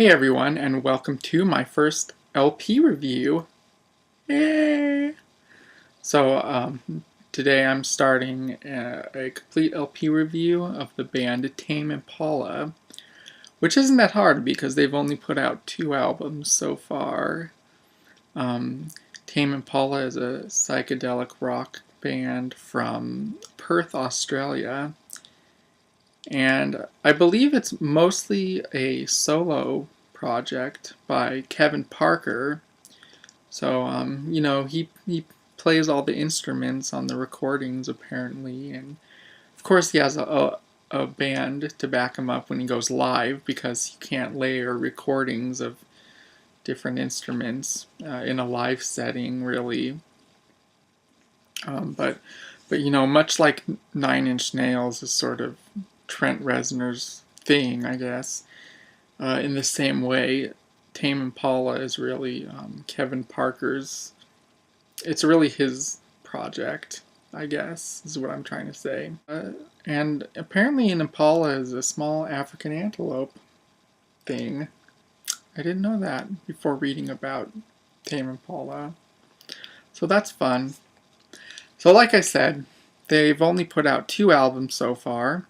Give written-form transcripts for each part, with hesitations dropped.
Hey everyone, and welcome to my first LP review. Yay! Today I'm starting a complete LP review of the band Tame Impala, which isn't that hard because they've only put out 2 albums so far. Tame Impala is a psychedelic rock band from Perth, Australia, and I believe it's mostly a solo project by Kevin Parker. So, he plays all the instruments on the recordings apparently, and of course he has a band to back him up when he goes live because you can't layer recordings of different instruments in a live setting, really. But much like Nine Inch Nails is sort of Trent Reznor's thing, I guess. In the same way, Tame Impala is really Kevin Parker's. It's really his project, I guess, is what I'm trying to say. And apparently, an impala is a small African antelope thing. I didn't know that before reading about Tame Impala. So that's fun. So, like I said, they've only put out 2 albums so far.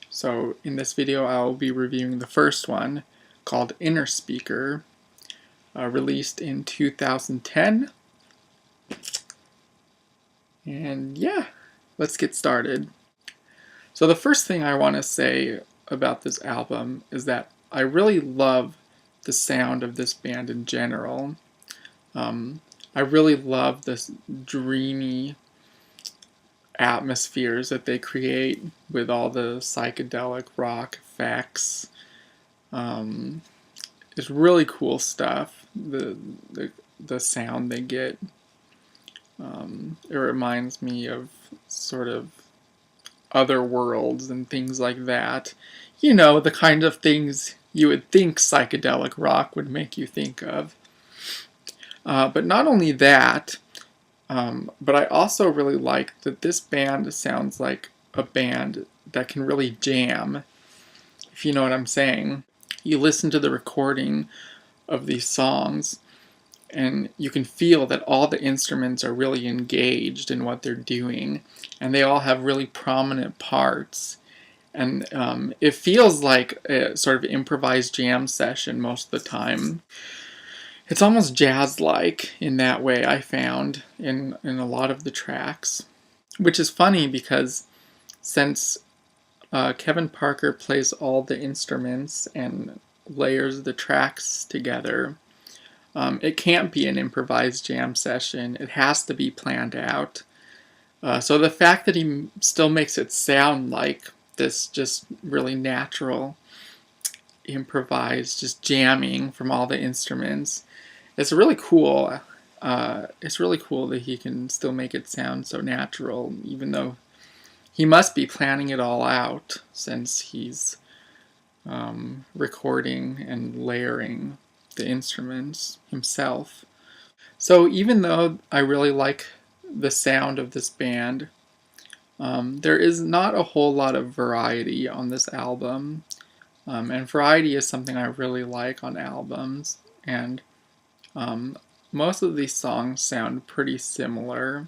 So in this video I will be reviewing the first one, called Innerspeaker, released in 2010. And yeah, let's get started. So the first thing I want to say about this album is that I really love the sound of this band in general. I really love this dreamy atmospheres that they create with all the psychedelic rock effects. It's really cool stuff. The sound they get. It reminds me of sort of other worlds and things like that. You know, the kind of things you would think psychedelic rock would make you think of. But not only that, but I also really like that this band sounds like a band that can really jam, if you know what I'm saying. You listen to the recording of these songs, and you can feel that all the instruments are really engaged in what they're doing, and they all have really prominent parts. And it feels like a sort of improvised jam session most of the time. It's almost jazz-like in that way, I found, in a lot of the tracks. Which is funny because since Kevin Parker plays all the instruments and layers the tracks together, it can't be an improvised jam session. It has to be planned out. So the fact that he still makes it sound like this just really natural, improvised, just jamming from all the instruments, it's really cool. It's really cool that he can still make it sound so natural, even though he must be planning it all out since he's recording and layering the instruments himself. So even though I really like the sound of this band, there is not a whole lot of variety on this album. And variety is something I really like on albums. And most of these songs sound pretty similar.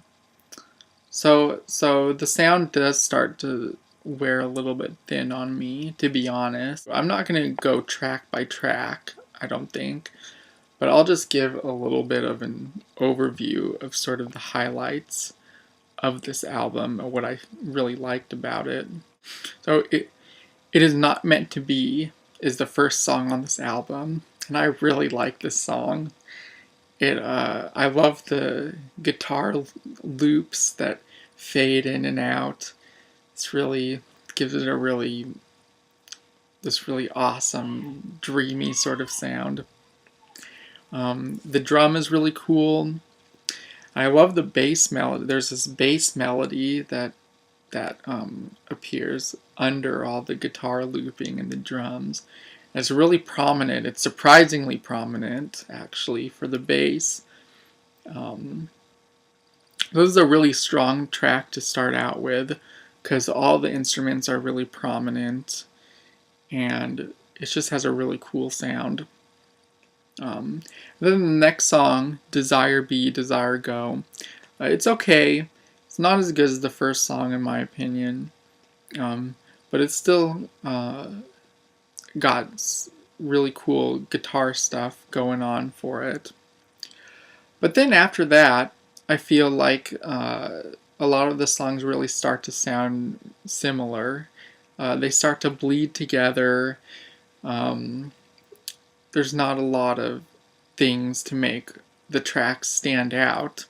So the sound does start to wear a little bit thin on me, to be honest. I'm not going to go track by track, I don't think, but I'll just give a little bit of an overview of sort of the highlights of this album, or what I really liked about it. So It Is Not Meant to Be is the first song on this album, and I really like this song. I love the guitar loops that fade in and out. It's really gives it this really awesome, dreamy sort of sound. The drum is really cool. I love the bass melody. There's this bass melody that appears under all the guitar looping and the drums. It's really prominent. It's surprisingly prominent, actually, for the bass. This is a really strong track to start out with because all the instruments are really prominent, and it just has a really cool sound. Then the next song, Desire Be, Desire Go, it's okay. It's not as good as the first song in my opinion, but it's still got really cool guitar stuff going on for it. But then after that, I feel like a lot of the songs really start to sound similar. They start to bleed together. There's not a lot of things to make the tracks stand out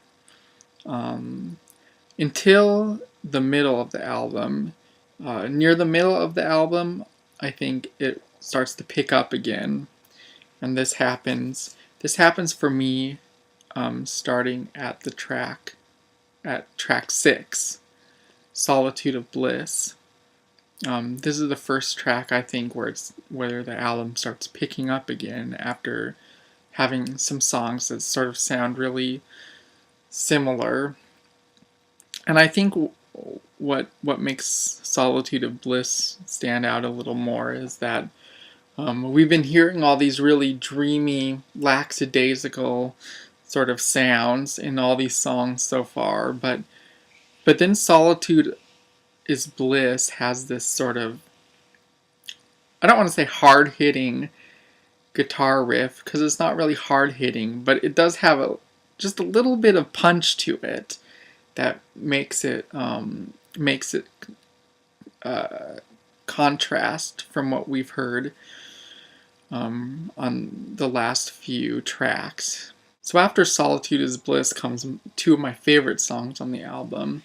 until the middle of the album. Near the middle of the album, I think it starts to pick up again, and this happens. This happens for me, starting at track 6, Solitude of Bliss. This is the first track I think where the album starts picking up again after having some songs that sort of sound really similar. And I think what makes Solitude of Bliss stand out a little more is that we've been hearing all these really dreamy, lackadaisical sort of sounds in all these songs so far, but then Solitude is Bliss has this sort of, I don't want to say hard-hitting guitar riff, because it's not really hard-hitting, but it does have just a little bit of punch to it that makes it contrast from what we've heard on the last few tracks. So after Solitude is Bliss comes two of my favorite songs on the album.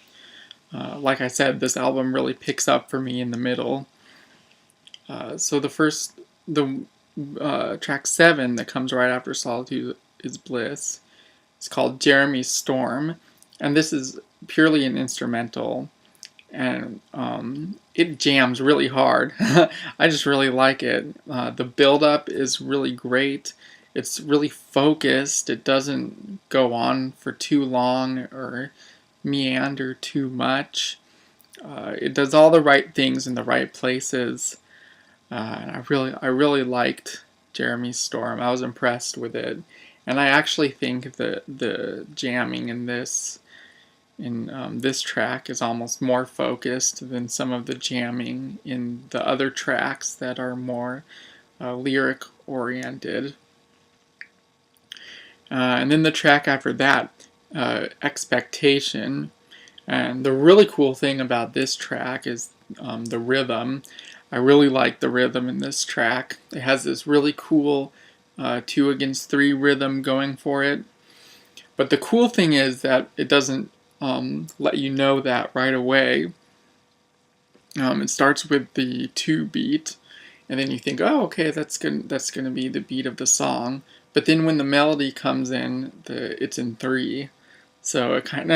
Like I said, this album really picks up for me in the middle. So the track 7 that comes right after Solitude is Bliss, it's called Jeremy's Storm, and this is purely an instrumental, and it jams really hard. I just really like it. The build-up is really great. It's really focused. It doesn't go on for too long or meander too much. It does all the right things in the right places. And I really liked Jeremy's Storm. I was impressed with it, and I actually think that the jamming in this track is almost more focused than some of the jamming in the other tracks that are more lyric oriented. And then the track after that, Expectation. And the really cool thing about this track is the rhythm. I really like the rhythm in this track. It has this really cool 2-against-3 rhythm going for it. But the cool thing is that it doesn't let you know that right away. It starts with the 2 beat, and then you think, oh, okay, that's gonna be the beat of the song. But then when the melody comes in, it's in 3. So it kind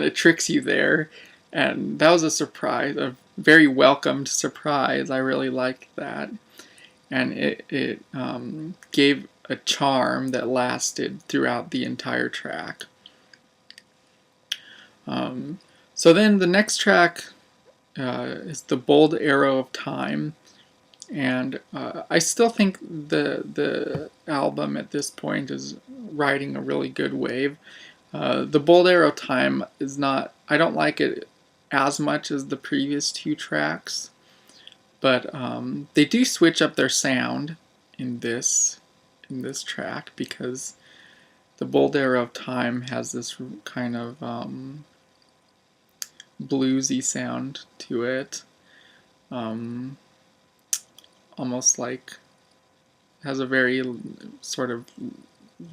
of tricks you there, and that was a surprise, a very welcomed surprise. I really liked that, and it gave a charm that lasted throughout the entire track. So then the next track is The Bold Arrow of Time, and I still think the album at this point is riding a really good wave. The Bold Arrow Time is not, I don't like it as much as the previous 2 tracks, but they do switch up their sound in this track, because the Bold Arrow of Time has this kind of bluesy sound to it, almost like has a very sort of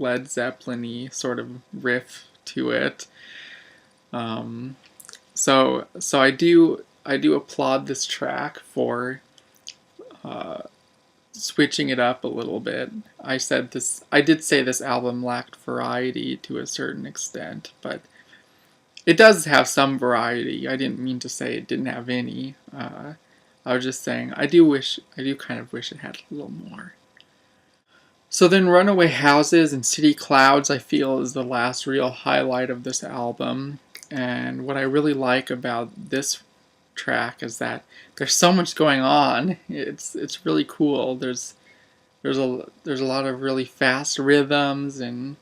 Led Zeppelin-y sort of riff to it. So I do applaud this track for switching it up a little bit. I did say this album lacked variety to a certain extent, but it does have some variety. I didn't mean to say it didn't have any. I was just saying I do kind of wish it had a little more. So then Runaway Houses and City Clouds, I feel, is the last real highlight of this album. And what I really like about this track is that there's so much going on. It's really cool. There's a lot of really fast rhythms, and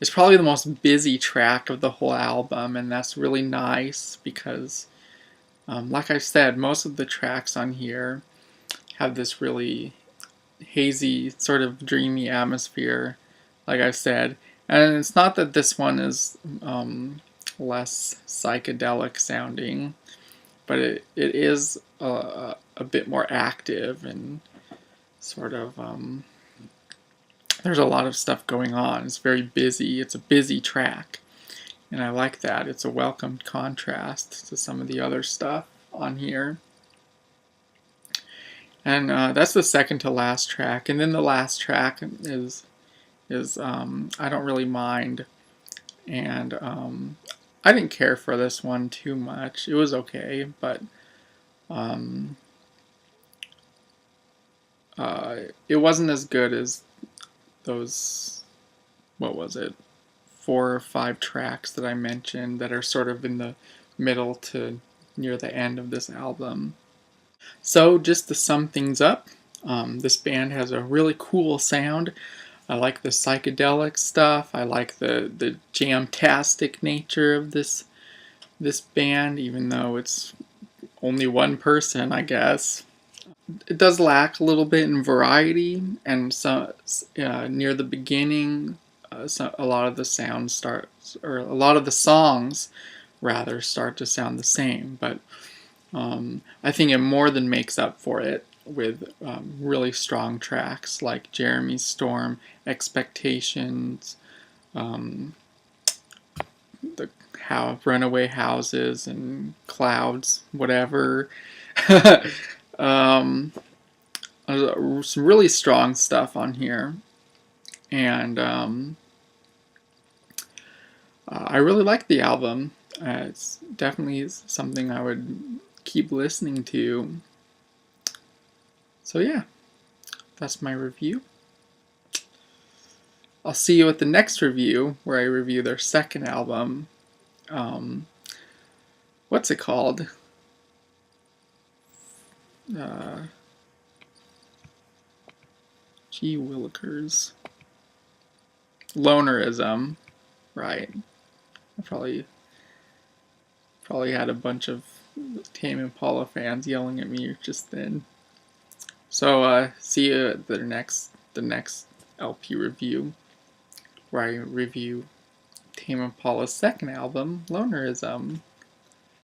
it's probably the most busy track of the whole album, and that's really nice because, like I said, most of the tracks on here have this really hazy, sort of dreamy atmosphere, like I said. And it's not that this one is less psychedelic sounding, but it is a bit more active and sort of there's a lot of stuff going on. It's very busy. It's a busy track, and I like that. It's a welcome contrast to some of the other stuff on here. And that's the second to last track, and then the last track is I don't really mind, and I didn't care for this one too much. It was okay, but um, it wasn't as good as those, what was it, 4 or 5 tracks that I mentioned that are sort of in the middle to near the end of this album. So just to sum things up, this band has a really cool sound. I like the psychedelic stuff. I like the jam-tastic nature of this band, even though it's only one person, I guess. It does lack a little bit in variety, and so near the beginning, a lot of the sound starts, or a lot of the songs, rather, start to sound the same. But I think it more than makes up for it with really strong tracks like Jeremy's Storm, Expectations, the Runaway Houses, and Clouds, whatever. There's some really strong stuff on here, and I really like the album. It's definitely something I would keep listening to. So yeah, that's my review. I'll see you at the next review, where I review their second album. What's it called? Gee Willikers. Lonerism. Right. I probably had a bunch of Tame Impala fans yelling at me just then. So see you at the next LP review, where I review Tame Impala's second album, Lonerism.